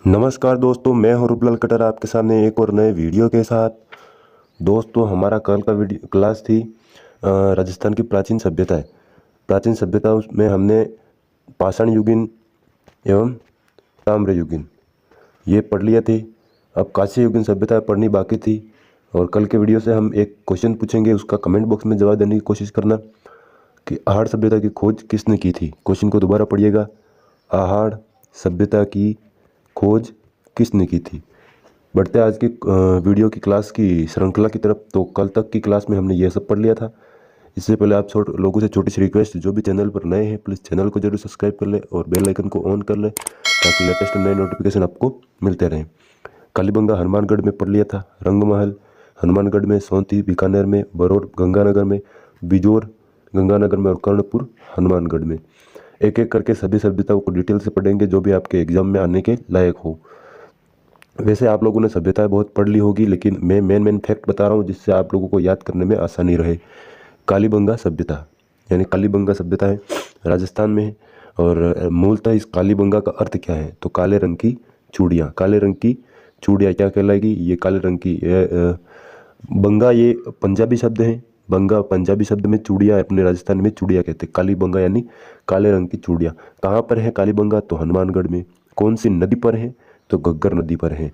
नमस्कार दोस्तों, मैं हूं रूपलाल कटर आपके सामने एक और नए वीडियो के साथ। दोस्तों, हमारा कल का वीडियो क्लास थी राजस्थान की प्राचीन सभ्यताएं। प्राचीन सभ्यता में हमने पाषाण युगीन एवं ताम्र युगीन ये पढ़ लिया थे। अब कांस्य युगीन सभ्यता पढ़नी बाकी थी और कल के वीडियो से हम एक क्वेश्चन पूछेंगे, उसका कमेंट बॉक्स में जवाब देने की कोशिश करना कि आहड़ सभ्यता की खोज किसने की थी। क्वेश्चन को दोबारा पढ़िएगा, आहड़ सभ्यता की खोज किसने की थी। बढ़ते आज की वीडियो की क्लास की श्रृंखला की तरफ। तो कल तक की क्लास में हमने यह सब पढ़ लिया था। इससे पहले आप लोगों से छोटी सी रिक्वेस्ट, जो भी चैनल पर नए हैं प्लीज़ चैनल को जरूर सब्सक्राइब कर ले और बेल आइकन को ऑन कर ले ताकि लेटेस्ट नए नोटिफिकेशन आपको मिलते रहें। कालीबंगा हनुमानगढ़ में पढ़ लिया था, रंगमहल हनुमानगढ़ में, सोंती बीकानेर में, बरौर गंगानगर में, बिजोर गंगानगर में और कर्णपुर हनुमानगढ़ में। एक एक करके सभी सभ्यताओं को डिटेल से पढ़ेंगे जो भी आपके एग्जाम में आने के लायक हो। वैसे आप लोगों ने सभ्यताएं बहुत पढ़ ली होगी, लेकिन मैं मेन फैक्ट बता रहा हूँ जिससे आप लोगों को याद करने में आसानी रहे। कालीबंगा सभ्यता यानी कालीबंगा सभ्यता है राजस्थान में है। और मूलतः इस कालीबंगा का अर्थ क्या है, तो काले रंग की चूड़ियाँ। काले रंग की चूड़ियाँ क्या कहलाएगी, ये काले रंग की बंगा ये पंजाबी शब्द है। बंगा पंजाबी शब्द में, चूड़िया अपने राजस्थान में चूड़िया कहते हैं। कालीबंगा यानी काले रंग की चूड़िया। कहाँ पर है कालीबंगा, तो हनुमानगढ़ में। कौन सी नदी पर है, तो घग्गर नदी पर है।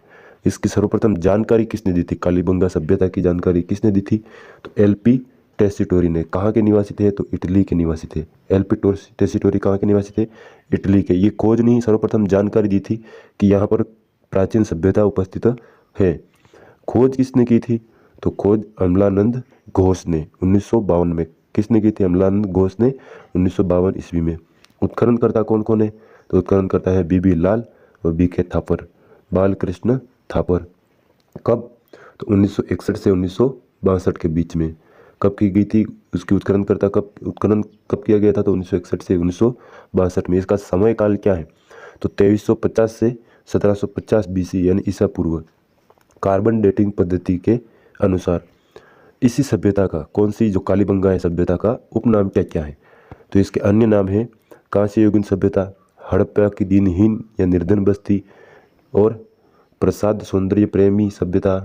इसकी सर्वप्रथम जानकारी किसने दी थी, कालीबंगा सभ्यता की जानकारी किसने दी थी, तो एलपी टेसिटोरी ने। कहाँ के निवासी थे, तो इटली के निवासी थे। एलपी टेसिटोरी कहाँ के निवासी थे, इटली के। ये खोज नहीं, सर्वप्रथम जानकारी दी थी कि यहाँ पर प्राचीन सभ्यता उपस्थित है। खोज किसने की थी, तो खोज अमलानंद घोष ने 1952 में। किसने की थी, अमलानंद घोष ने 1952 ईस्वी में। उत्खननकर्ता कौन कौन है, तो उत्खननकर्ता है बीबी लाल और बीके थापर, बालकृष्ण थापर। कब, तो 1961 से 1962 के बीच में। कब की गई थी उसकी उत्खननकर्ता, उत्खनन कब किया गया था, तो 1961 से 1962 में। इसका समय काल क्या है, तो 2350 से 1750 बीसी यानी ईसा पूर्व, कार्बन डेटिंग पद्धति के अनुसार। इसी सभ्यता का, कौन सी जो कालीबंगा है सभ्यता का उपनाम क्या क्या है, तो इसके अन्य नाम है कांस्य युगीन सभ्यता, हड़प्पा की दिनहीन या निर्धन बस्ती, और प्रसाद सौंदर्य प्रेमी सभ्यता,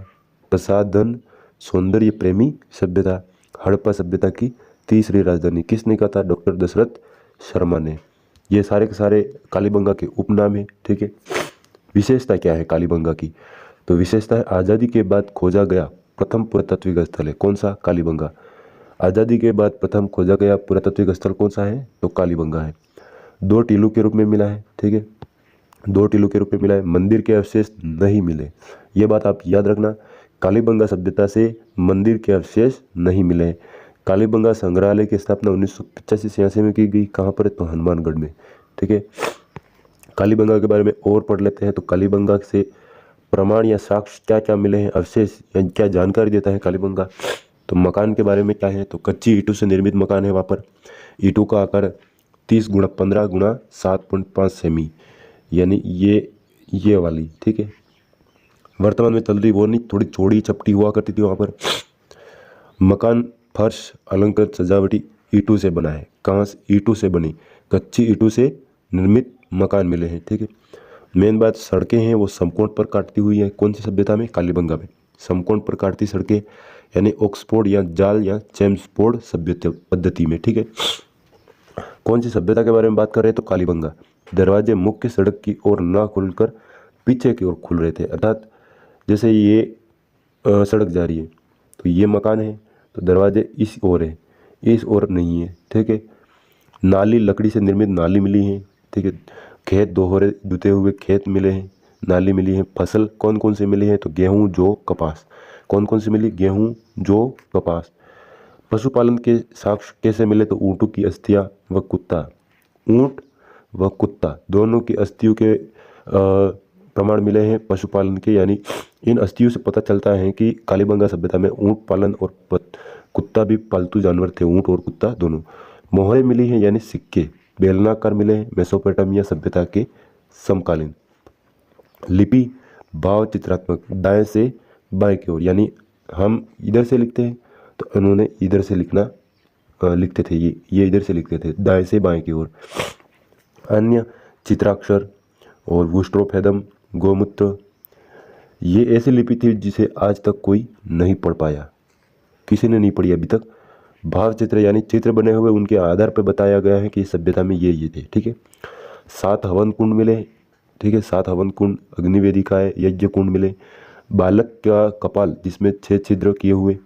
प्रसाधन सौंदर्य प्रेमी सभ्यता। हड़प्पा सभ्यता की तीसरी राजधानी किसने कहा था, डॉक्टर दशरथ शर्मा ने। ये सारे के सारे कालीबंगा के उपनाम है। ठीक है, विशेषता क्या है कालीबंगा की, तो विशेषता है आज़ादी के बाद खोजा गया प्रथम पुरातात्विक स्थल है। कौन सा, कालीबंगा। आज़ादी के बाद प्रथम खोजा गया पुरातात्विक स्थल कौन सा है, तो कालीबंगा है। 2 टीलों के रूप में मिला है। ठीक है, 2 टीलों के रूप में मिला है। मंदिर के अवशेष नहीं मिले, ये बात आप याद रखना। कालीबंगा सभ्यता से मंदिर के अवशेष नहीं मिले। कालीबंगा संग्रहालय की स्थापना 1985-86 में की गई। कहाँ पर है, तो हनुमानगढ़ में। ठीक है, कालीबंगा के बारे में और पढ़ लेते हैं। तो कालीबंगा से प्रमाण या साक्ष्य क्या क्या मिले हैं, अवशेष या क्या जानकारी देता है कालीबंगा। तो मकान के बारे में क्या है, तो कच्ची ईंटों से निर्मित मकान है वहाँ पर। ईंटों का आकार 30 × 15 × 7.5 सेमी यानी ये वाली। ठीक है, वर्तमान में चल रही वो नहीं, थोड़ी चौड़ी चपटी हुआ करती थी वहाँ पर। मकान फर्श अलंकृत सजावटी ईंटों से बना है। कहाँ से, ईंटों से बनी कच्ची ईंटों से निर्मित मकान मिले हैं। ठीक है, मेन बात सड़कें हैं वो समकोण पर काटती हुई है। कौन सी सभ्यता में, कालीबंगा में। समकोण पर काटती सड़कें यानी ऑक्सफोर्ड या जाल या चेम्सफोर्ड सभ्यता पद्धति में। ठीक है, कौन सी सभ्यता के बारे में बात कर रहे हैं, तो कालीबंगा। दरवाजे मुख्य सड़क की ओर ना खुलकर पीछे की ओर खुल रहे थे, अर्थात जैसे ये सड़क जा रही है तो ये मकान है तो दरवाजे इस ओर है, इस ओर नहीं है। ठीक है, नाली लकड़ी से निर्मित नाली मिली है। ठीक है, खेत दोहरे जुते हुए खेत मिले हैं, नाली मिली है। फसल कौन कौन से मिली है, तो गेहूँ जौ कपास। कौन कौन से मिली, गेहूँ जौ कपास। पशुपालन के साक्ष्य कैसे मिले, तो ऊँटों की अस्थियाँ व कुत्ता। ऊँट व कुत्ता दोनों की अस्थियों के प्रमाण मिले हैं पशुपालन के, यानी इन अस्थियों से पता चलता है कि कालीबंगा सभ्यता में ऊँट पालन और कुत्ता भी पालतू जानवर थे, ऊँट और कुत्ता दोनों। मोहरें मिली हैं यानी सिक्के बेलनाकार मिले हैं मेसोपोटामिया सभ्यता के समकालीन। लिपि भाव चित्रात्मक, दाएं से बाएं की ओर, यानी हम इधर से लिखते हैं तो उन्होंने इधर से लिखते थे, ये इधर से लिखते थे दाएं से बाएं की ओर। अन्य चित्राक्षर और वुस्ट्रोफेदम गोमूत्र। ये ऐसी लिपि थी जिसे आज तक कोई नहीं पढ़ पाया, किसी ने नहीं पढ़ी अभी तक। भाव चित्र यानी चित्र बने हुए उनके आधार पर बताया गया है कि इस सभ्यता में ये थे, ठीक है। 7 हवन कुंड मिले, ठीक है, 7 हवन कुंड, अग्निवेदिकाएं, यज्ञ कुंड मिले। बालक का कपाल जिसमें 6 छिद्र किए हुए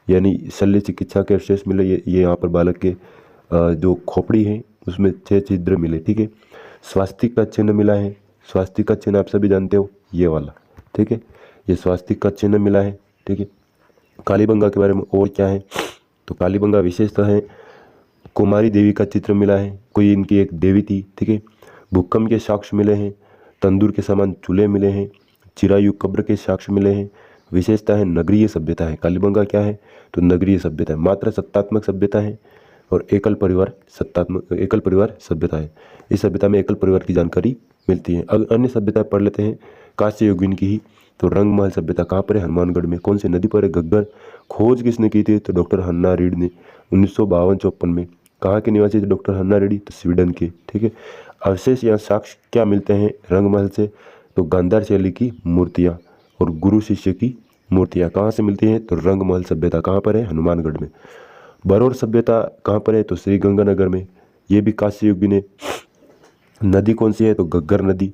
यानी शल्य चिकित्सा के अवशेष मिले। ये यहाँ पर बालक के जो खोपड़ी है उसमें 6 छिद्र मिले, ठीक है। स्वास्तिक का चिन्ह मिला है। स्वास्तिक का चिन्ह आप सभी जानते हो, ये वाला, ठीक है। ये स्वास्तिक का चिन्ह मिला है, ठीक है। कालीबंगा के बारे में और क्या है, तो कालीबंगा विशेषता है कुमारी देवी का चित्र मिला है, कोई इनकी एक देवी थी, ठीक है। भूकंप के साक्ष्य मिले हैं, तंदूर के समान चूल्हे मिले हैं, चिरायु कब्र के साक्ष्य मिले हैं। विशेषता है नगरीय सभ्यता है। कालीबंगा क्या है, तो नगरीय सभ्यता है, मात्र सत्तात्मक सभ्यता है और एकल परिवार सभ्यता है। इस सभ्यता में एकल परिवार की जानकारी मिलती है। अब अन्य सभ्यता पढ़ लेते हैं कांस्य युगीन की ही। तो रंगमहल सभ्यता कहाँ पर है, हनुमानगढ़ में। कौन सी नदी पर है, घग्गर। खोज किसने की थी, तो डॉक्टर हन्ना रीड ने 1952-54 में। कहाँ के निवासी थे डॉक्टर हन्ना रेड्डी, तो स्वीडन के, ठीक है। अवशेष या साक्ष्य क्या मिलते हैं रंगमहल से, तो गांधार शैली की मूर्तियाँ और गुरु शिष्य की मूर्तियाँ कहाँ से मिलती हैं, तो रंगमहल सभ्यता कहाँ पर है, हनुमानगढ़ में। बरौर सभ्यता कहाँ पर है, तो श्रीगंगानगर में। ये भी कांस्य युगीन है। नदी कौन सी है, तो घग्गर नदी।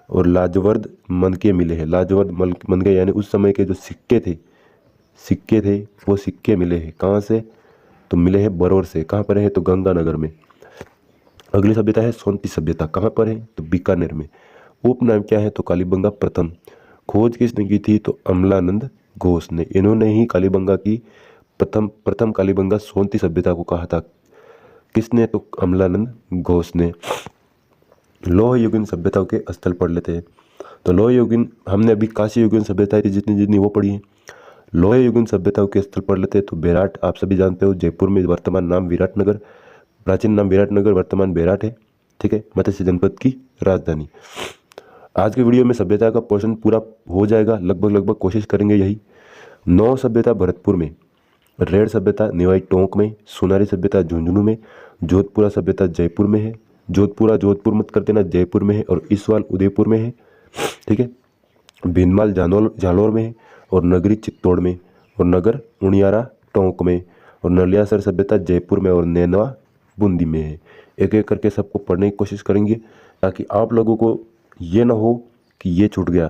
और लाजवर्द मनके मिले हैं। लाजवर्द मनके यानी उस समय के जो सिक्के थे वो सिक्के मिले हैं कहाँ से, तो मिले हैं बरौर से। कहाँ पर है, तो गंगानगर में। अगली सभ्यता है सोनती सभ्यता, कहाँ पर है, तो बीकानेर में। उपनाम क्या है, तो कालीबंगा प्रथम। खोज किसने की थी, तो अमलानंद घोष ने। इन्होंने ही कालीबंगा की प्रथम कालीबंगा सोनती सभ्यता को कहा था। किसने, तो अमलानंद घोष ने। लोह युगीन सभ्यताओं के स्थल पढ़ लेते हैं। तो लोह युगीन, हमने अभी कांस्य युगीन सभ्यता थी जितनी वो पढ़ी है। लोह युगीन सभ्यताओं के स्थल पढ़ लेते हैं। तो बेराट आप सभी जानते हो, जयपुर में, वर्तमान नाम विराटनगर, प्राचीन नाम विराटनगर, वर्तमान बेराट है, ठीक है। मत्स्य जनपद की राजधानी। आज के वीडियो में सभ्यता का पोर्शन पूरा हो जाएगा, लगभग कोशिश करेंगे यही। 9 सभ्यता भरतपुर में, रेड सभ्यता निवाई टोंक में, सोनारी सभ्यता झुंझुनू में, जोधपुरा सभ्यता जयपुर में है। जोधपुर मत कर देना, जयपुर में है। और ईसवाल उदयपुर में है, ठीक है। भीनमाल जालौर में है और नगरी चित्तौड़ में और नगर उनियारा टोंक में और नलियासर सभ्यता जयपुर में और नैनवा बूंदी में है। एक एक करके सबको पढ़ने की कोशिश करेंगे ताकि आप लोगों को ये ना हो कि ये छूट गया।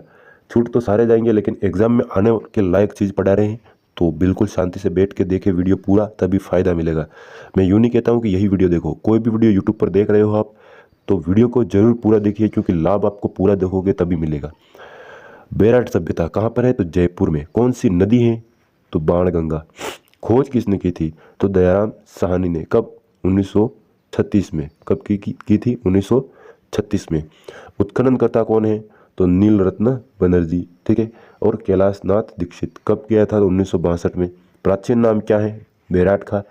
छूट तो सारे जाएंगे लेकिन एग्जाम में आने के लायक चीज़ पढ़ा रहे हैं, तो बिल्कुल शांति से बैठ के देखे वीडियो पूरा, तभी फ़ायदा मिलेगा। मैं यूँ नहीं कहता हूँ कि यही वीडियो देखो, कोई भी वीडियो यूट्यूब पर देख रहे हो आप तो वीडियो को जरूर पूरा देखिए, क्योंकि लाभ आपको पूरा देखोगे तभी मिलेगा। बेराट सभ्यता कहाँ पर है, तो जयपुर में। कौन सी नदी है, तो बाणगंगा। खोज किसने की थी, तो दयाराम साहनी ने। कब, 1936 में। कब की थी, 1936 में। उत्खननकर्ता कौन है, तो नीलरत्न बनर्जी, ठीक है। और कैलाशनाथ दीक्षित। कब किया था, तो 1962 में। प्राचीन नाम क्या है बेराट का,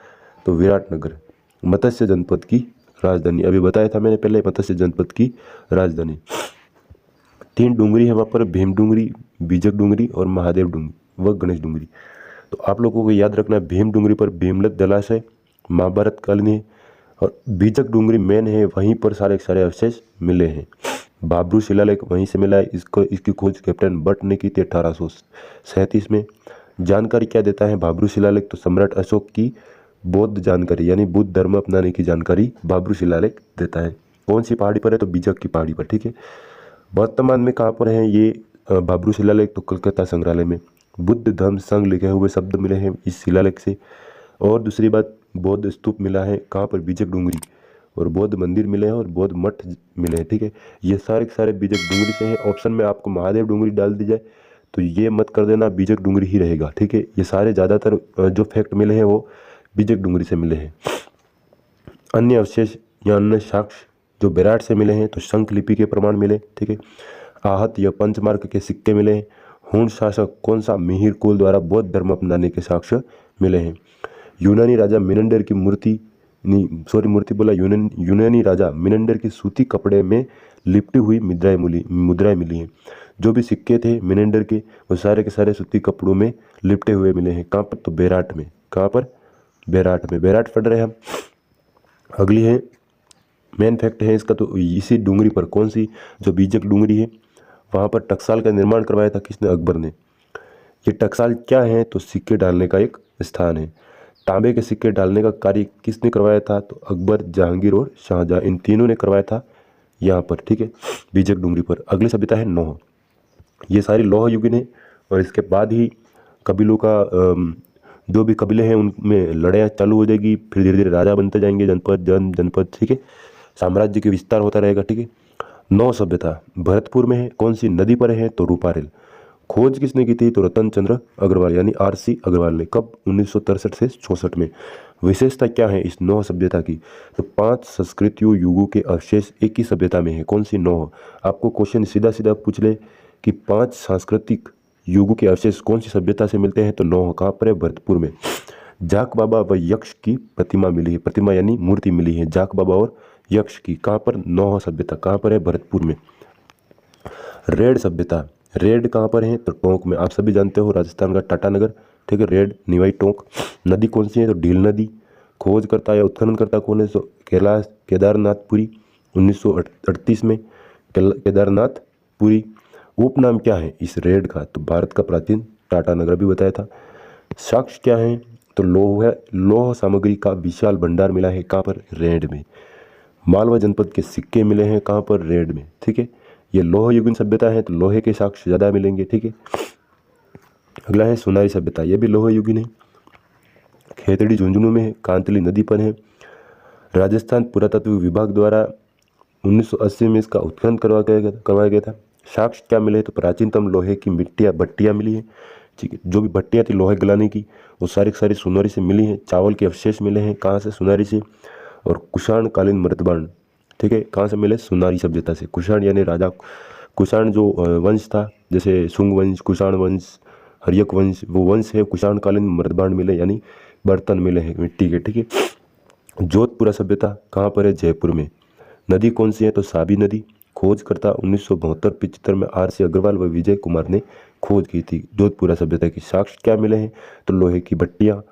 तो विराटनगर, मत्स्य जनपद की राजधानी। अभी बताया था मैंने पहले, मत्स्य जनपद की राजधानी। 3 डूंगरी है वहाँ पर, भीम डूंगरी, बीजक डूंगरी और महादेव डूंगरी व गणेश डूंगरी। तो आप लोगों को याद रखना है, भीम डूंगरी पर भीमलत जलाशय महाभारत कालीन है और बीजक डूंगरी मेन है, वहीं पर सारे अवशेष मिले हैं। बाबरू शिलालेख वहीं से मिला है। इसकी खोज कैप्टन बट ने की थी 1837 में। जानकारी क्या देता है बाबरू शिलालेख, तो सम्राट अशोक की बौद्ध जानकारी यानी बुद्ध धर्म अपनाने की जानकारी बाबरू शिलालेख देता है। कौन सी पहाड़ी पर है, तो बीजक की पहाड़ी पर, ठीक है। वर्तमान में कहाँ पर है ये बाबरू शिलालेख, तो कलकत्ता संग्रहालय में। बुद्ध धम्म संघ लिखे हुए शब्द मिले हैं इस शिलालेख से। और दूसरी बात, बौद्ध स्तूप मिला है कहाँ पर, बीजक डूंगरी। और बौद्ध मंदिर मिले हैं और बौद्ध मठ मिले हैं, ठीक है। ये सारे बीजक डूंगरी से हैं। ऑप्शन में आपको महादेव डूंगरी डाल दी जाए तो ये मत कर देना, बीजक डूंगरी ही रहेगा, ठीक है। ये सारे ज़्यादातर जो फैक्ट मिले हैं वो बीजक डूंगरी से मिले हैं। अन्य अवशेष या अन्य साक्ष्य जो बेराट से मिले हैं, तो शंख लिपि के प्रमाण मिले, ठीक है। आहत या पंचमार्क के सिक्के मिले हैं। हूण शासक कौन सा, मिहिर कुल द्वारा बौद्ध धर्म अपनाने के साक्ष्य मिले हैं। यूनानी राजा मिनंडर की यूनानी राजा मिनंडर की सूती कपड़े में लिपटी हुई मुद्राएं मिली हैं। जो भी सिक्के थे मिनंडर के, वो सारे के सारे सूती कपड़ों में लिपटे हुए मिले हैं। कहाँ पर, तो बेराट में। कहाँ पर, बेराट में। बेराट पढ़ रहे हैं हम। अगली है मेन फैक्ट है इसका, तो इसी डूंगरी पर, कौन सी, जो बीजक डूंगरी है वहाँ पर टकसाल का निर्माण करवाया था किसने? अकबर ने। ये टकसाल क्या है? तो सिक्के डालने का एक स्थान है। तांबे के सिक्के डालने का कार्य किसने करवाया था? तो अकबर, जहांगीर और शाहजहां, इन तीनों ने करवाया था यहाँ पर, ठीक है, बीजक डूंगरी पर। अगली सभ्यता है नौह। ये सारी लौह युगीन है और इसके बाद ही कबीलों का जो भी कबीले हैं उनमें लड़ाइयाँ चालू हो जाएगी। फिर धीरे धीरे राजा बनते जाएंगे, जनपद, ठीक है, साम्राज्य के विस्तार होता रहेगा, ठीक है। नौ सभ्यता भरतपुर में है, कौन सी नदी पर है? तो रूपारेल। खोज किसने की थी? तो रतन चंद्र अग्रवाल यानी RC अग्रवाल ने। कब? 1963 से 64 में। विशेषता क्या है इस नौ सभ्यता की? तो 5 संस्कृतियों युगों के अवशेष एक ही सभ्यता में है। कौन सी नौ? आपको क्वेश्चन सीधा सीधा पूछ ले कि 5 सांस्कृतिक युगों के अवशेष कौन सी सभ्यता से मिलते हैं? तो नौ कहाँ पर है? भरतपुर में। जाक बाबा व यक्ष की प्रतिमा मिली है, प्रतिमा यानी मूर्ति मिली है जाक बाबा और यक्ष की। कहाँ पर? नौह सभ्यता। कहाँ पर है? भरतपुर में। रेड सभ्यता, रेड कहाँ पर है? तो टोंक में। आप सभी जानते हो राजस्थान का टाटानगर, ठीक है, रेड निवाई टोंक। नदी कौन सी है? तो ढील नदी। खोज करता या उत्खनन करता कौन है? तो कैलाश केदारनाथपुरी, 1938 में केदारनाथपुरी। उपनाम क्या है इस रेड का? तो भारत का प्राचीन टाटानगर भी बताया था। साक्ष्य क्या है? तो लौह सामग्री का विशाल भंडार मिला है। कहाँ पर? रेड में। मालवा जनपद के सिक्के मिले हैं कहाँ पर? रेड में, ठीक है। ये लोह युगीन सभ्यता है तो लोहे के साक्ष्य ज़्यादा मिलेंगे, ठीक है। अगला है सुनारी सभ्यता, ये भी लोह युगीन है। खेतड़ी झुंझुनू में है, कांतली नदी पर है। राजस्थान पुरातत्व विभाग द्वारा 1980 में इसका उत्खनन करवाया गया था। साक्ष्य क्या मिले? तो प्राचीनतम लोहे की भट्टियाँ मिली है, ठीक है। जो भी भट्टियाँ थी लोहे गलाने की वो सारी सुनारी से मिली हैं। चावल के अवशेष मिले हैं कहाँ से? सुनारी से। और कुषाण कालीन मृतबाण, ठीक है, कहाँ से मिले? सुनारी सभ्यता से। कुषाण यानी राजा कुषाण जो वंश था, जैसे शुंग वंश, कुषाण वंश, हर्यक वंश, वो वंश है। कुषाण कालीन मृतबाण मिले यानी बर्तन मिले हैं मिट्टी के, ठीक है। जोधपुरा सभ्यता कहाँ पर है? जयपुर में। नदी कौन सी है? तो साबी नदी। खोजकर्ता 1972-75 में RC अग्रवाल व विजय कुमार ने खोज की थी जोधपुरा सभ्यता की। साक्ष्य क्या मिले हैं? तो लोहे की भट्टियाँ,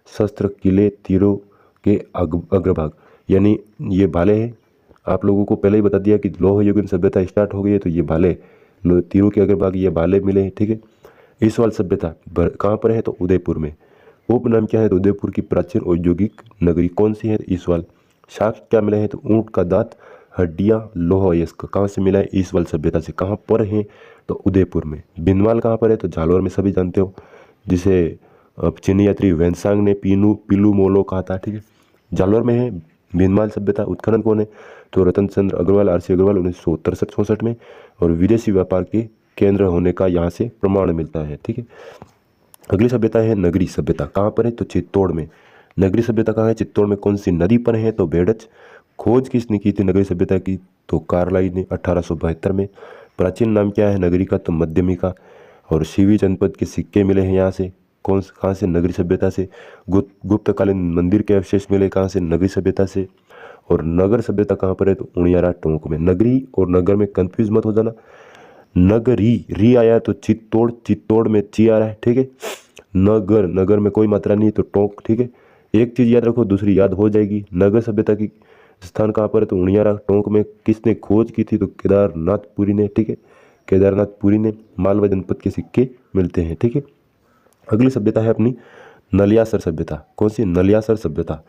शस्त्र, किले, तीरों के अग्रभाग यानी ये भाले हैं। आप लोगों को पहले ही बता दिया कि लोह युगीन सभ्यता स्टार्ट हो गई है तो ये भाले, तीरों के अग्रभाग ये भाले मिले हैं, ठीक है। ईसवाल सभ्यता कहाँ पर है? तो उदयपुर में। उपनाम क्या है? तो उदयपुर की प्राचीन औद्योगिक नगरी कौन सी है? ईसवाल। साक्ष्य क्या मिले हैं? तो ऊंट का दांत, हड्डियां, लोह अयस्क। कहाँ से मिला है? ईसवाल सभ्यता से। कहाँ पर है? तो उदयपुर में। बिनवाल कहाँ पर है? तो जालौर में, सभी जानते हो, जिसे चीनी यात्री वेनसांग ने पीलू मोलो कहा था, ठीक है। जालौर में है बिनवाल सभ्यता। उत्खनन कौन है? तो रतन चंद्र अग्रवाल, RC अग्रवाल 1963-64 में। और विदेशी व्यापार के केंद्र होने का यहाँ से प्रमाण मिलता है, ठीक है। अगली सभ्यता है नगरी सभ्यता। कहाँ पर है? तो चित्तौड़ में। नगरी सभ्यता कहाँ है? चित्तौड़ में। कौन सी नदी पर है? तो बेड़च। खोज किसने की थी नगरी सभ्यता की? तो कार्लाई ने 1872 में। प्राचीन नाम क्या है नगरी का? तो मध्यमिका। और शिवी जनपद के सिक्के मिले हैं यहाँ से। कहाँ से? नगरी सभ्यता से। गुप्तकालीन मंदिर के अवशेष मिले कहाँ से? नगरी सभ्यता से। और नगर सभ्यता कहाँ पर है? तो उनियारा टोंक में। नगरी और नगर में कंफ्यूज मत हो जाना। नगरी री आया तो चित्तौड़ में ची आ रहा है, ठीक है। नगर में कोई मात्रा नहीं तो टोंक, ठीक है। एक चीज याद रखो, दूसरी याद हो जाएगी। नगर सभ्यता की स्थान कहाँ पर है? तो उनियारा टोंक में। किसने खोज की थी? तो केदारनाथपुरी ने, ठीक है, केदारनाथपुरी ने। मालवा जनपद के सिक्के मिलते हैं, ठीक है। अगली सभ्यता है अपनी नलियासर सभ्यता। कौन सी? नलियासर सभ्यता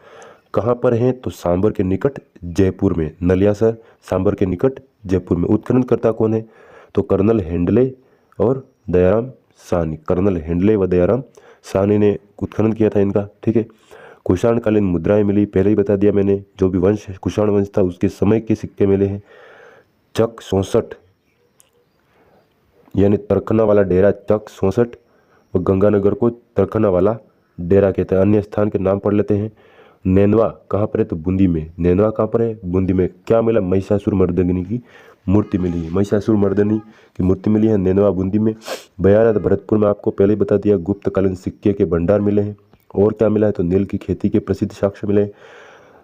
कहाँ पर है? तो सांबर के निकट जयपुर में। नलियासर सांबर के निकट जयपुर में। उत्खनन करता कौन है? तो कर्नल हेंडले और दयाराम साहनी। कर्नल हेंडले व दयाराम साहनी ने उत्खनन किया था इनका, ठीक है। कुषाण कालीन मुद्राएं मिली, पहले ही बता दिया मैंने। जो भी वंश कुषाण वंश था उसके समय के सिक्के मिले हैं। चक 64 यानी तरखना वाला डेरा, चक 64 और गंगानगर को तरखना वाला डेरा कहते हैं। अन्य स्थान के नाम पढ़ लेते हैं। नैनवा कहाँ पर है? तो बूंदी में। नैनवा कहाँ पर है? बूंदी में। क्या मिला? महिषासुर मर्दनी की मूर्ति मिली है। महिषासुर मर्दनी की मूर्ति मिली है नैनवा बूंदी में। बयाना भरतपुर में आपको पहले ही बता दिया, गुप्तकालीन सिक्के के भंडार मिले हैं। और क्या मिला है? तो नील की खेती के प्रसिद्ध साक्ष्य मिले।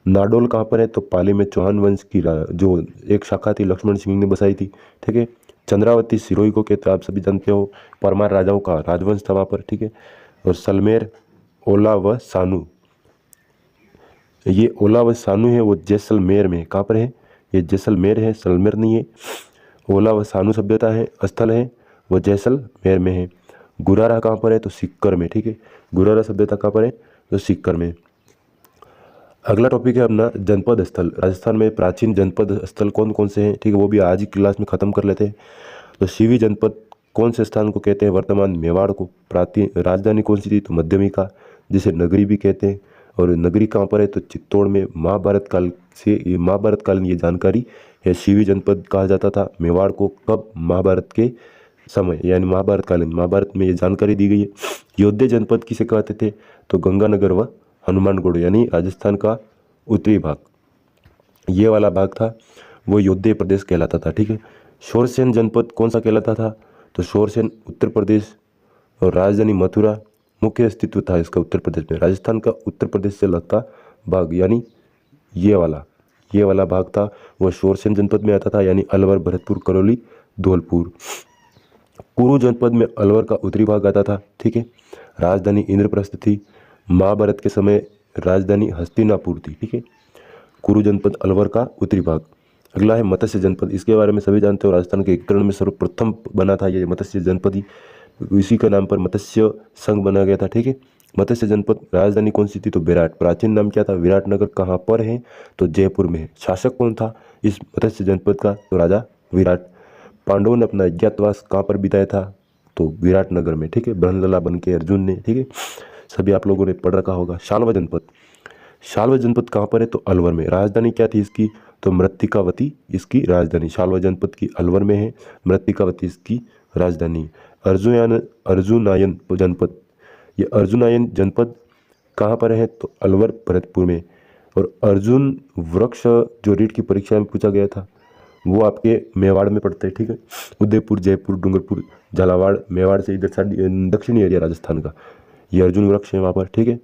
नाडोल कहाँ पर है? तो पाली में। चौहान वंश की जो एक शाखा थी लक्ष्मण सिंह ने बसाई थी, ठीक है। चंद्रावती सिरोही को कहते हैं, आप सभी जानते हो, परमार राजाओं का राजवंश था वहाँ पर, ठीक है। और सलमेर, ओला व सानू, ये ओला व सानू है वो जैसलमेर में। कहाँ पर है? ये जैसलमेर है, सलमेर नहीं है। ओला व सानू सभ्यता है स्थल है वो जैसलमेर में है। गुरारा कहाँ पर है तो सीकर में, ठीक है। गुरारा सभ्यता कहाँ पर है तो सीकर में। अगला टॉपिक है अपना जनपद स्थल। राजस्थान में प्राचीन जनपद स्थल कौन कौन से हैं, ठीक है, वो भी आज की क्लास में ख़त्म कर लेते हैं। तो शिवी जनपद कौन से स्थान को कहते हैं वर्तमान मेवाड़ को। प्राचीन राजधानी कौन सी थी तो मध्यमिका, जिसे नगरी भी कहते हैं। और नगरी कहाँ पर है तो चित्तौड़ में। महाभारत काल से महाभारत कालीन ये जानकारी है। शिवी जनपद कहा जाता था मेवाड़ को कब, महाभारत के समय यानी महाभारत कालीन, महाभारत में ये जानकारी दी गई है। योध्या जनपद किसे कहते थे तो गंगानगर व हनुमानगढ़ यानी राजस्थान का उत्तरी भाग, ये वाला भाग था वो योध्या प्रदेश कहलाता था, ठीक है। शोरसेन जनपद कौन सा कहलाता था तो शोरसेन उत्तर प्रदेश। और राजधानी मथुरा, मुख्य अस्तित्व था इसका उत्तर प्रदेश में। राजस्थान का उत्तर प्रदेश से लगता भाग यानी ये वाला भाग था वह शोरसेन जनपद में आता था, यानी अलवर, भरतपुर, करौली, धौलपुर। कुरु जनपद में अलवर का उत्तरी भाग आता था, ठीक है। राजधानी इंद्रप्रस्थ थी। महाभारत के समय राजधानी हस्तिनापुर थी, ठीक है। कुरु जनपद अलवर का उत्तरी भाग। अगला है मत्स्य जनपद। इसके बारे में सभी जानते हो, राजस्थान के एकीकरण में सर्वप्रथम बना था ये मत्स्य जनपद ही, इसी का नाम पर मत्स्य संघ बना गया था, ठीक है। मत्स्य जनपद। राजधानी कौन सी थी तो विराट। प्राचीन नाम क्या था विराटनगर। कहाँ पर है तो जयपुर में है। शासक कौन था इस मत्स्य जनपद का तो राजा विराट। पांडवों ने अपना अज्ञातवास कहाँ पर बिताया था तो विराटनगर में, ठीक है। ब्रह्मलला बन के अर्जुन ने, ठीक है, सभी आप लोगों ने पढ़ रखा होगा। शालवा जनपद। शालवा जनपद कहाँ पर है तो अलवर में। राजधानी क्या थी इसकी तो मृत्तिकावती इसकी राजधानी। शालवा जनपद की अलवर में है, मृत्तिकावती इसकी राजधानी। अर्जुनायन जनपद। ये अर्जुनायन जनपद कहाँ पर है तो अलवर, भरतपुर में। और अर्जुन वृक्ष जो रीट की परीक्षा में पूछा गया था वो आपके मेवाड़ में पड़ते हैं, ठीक है। उदयपुर, जयपुर, डूंगरपुर, झालावाड़, मेवाड़ से इधर साइड दक्षिणी एरिया राजस्थान का, ये अर्जुन वृक्ष है वहाँ पर, ठीक है।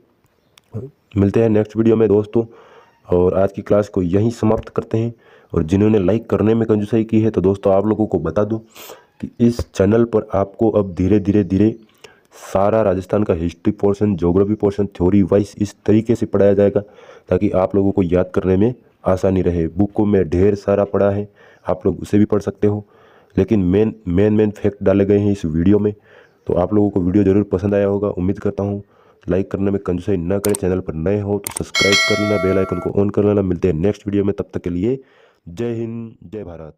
मिलते हैं नेक्स्ट वीडियो में दोस्तों, और आज की क्लास को यहीं समाप्त करते हैं। और जिन्होंने लाइक करने में कंजूसाई की है तो दोस्तों आप लोगों को बता दूं कि इस चैनल पर आपको अब धीरे धीरे सारा राजस्थान का history portion, geography portion theory wise इस तरीके से पढ़ाया जाएगा ताकि आप लोगों को याद करने में आसानी रहे। बुकों में ढेर सारा पढ़ा है, आप लोग उसे भी पढ़ सकते हो, लेकिन मेन फैक्ट डाले गए हैं इस वीडियो में। तो आप लोगों को वीडियो ज़रूर पसंद आया होगा, उम्मीद करता हूँ। लाइक करने में कंजूसाई ना करें, चैनल पर नए हो तो सब्सक्राइब कर लेना, बेल आइकन को ऑन कर लेना। मिलते हैं नेक्स्ट वीडियो में, तब तक के लिए जय हिंद, जय भारत।